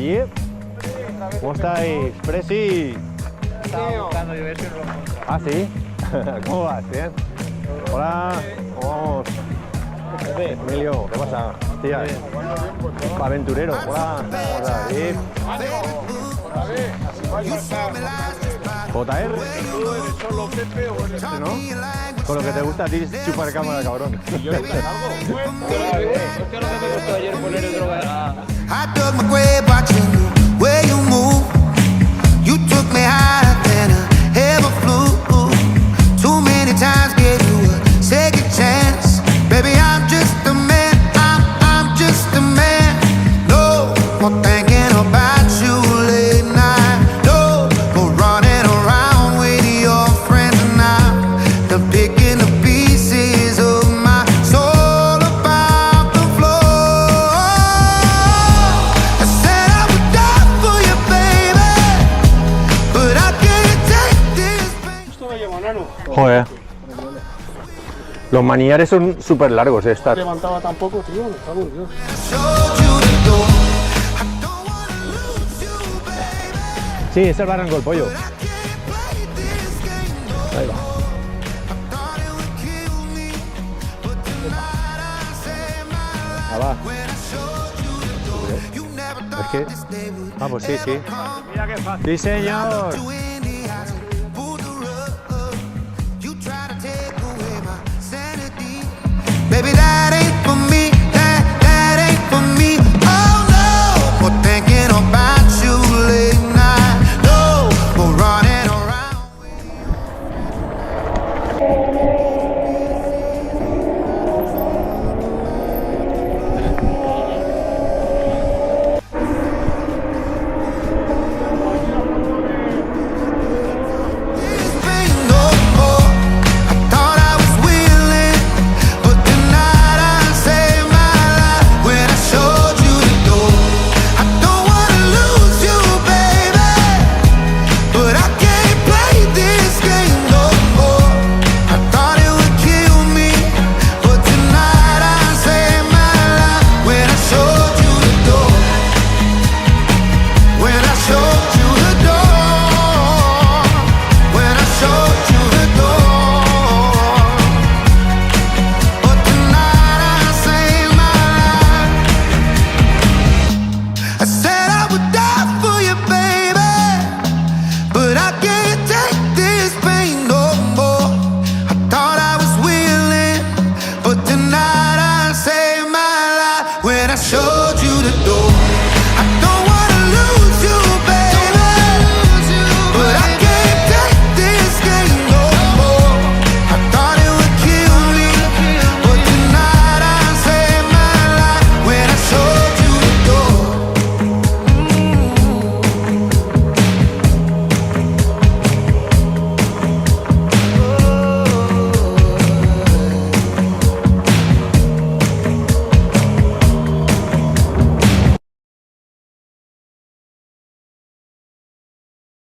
Yep. ¿Cómo estáis? Presi. Estaba buscando yo eso y no lo encontré. Ah, ¿sí? ¿Cómo vas? ¿Bien? Hola. ¿Cómo vamos? Emilio, ¿qué pasa? Tía, aventurero. Hola. ¿Cómo estás? ¿Sí? ¿JR? ¿Tú eres solo Pepe o eres ¿No? Con lo que te gusta a ti es chupar cámara, cabrón. yo nunca salgo? Es que lo que me gustó ayer poner el droga. I dug my grave watching you, where you move. You took me higher than I ever flew. Too many times gave you a second chance. Baby, I'm just a man, I'm just a man. No more thinking about you late night. No more running around with your friends now. They're picking the pieces of my soul about the floor. I said I would die for you, baby, but I can't take this pain. Esto me lleva nano. Joder. Los manillares son súper largos estas. Levantaba tampoco, tío, me cago en Dios. Showed you the door. I don't wanna lose you, baby. Sí, es el barranco del pollo. I can't play this game, no. Ahí va. I thought it would kill me, but tonight I say my Ah, va. life. When I showed you the door, you never Es thought que... this day would Ah, pues sí, sí. come. Mira qué fácil. Sí, señor. To in the eyes, pull the rug. You try to take away my sanity. Baby, that ain't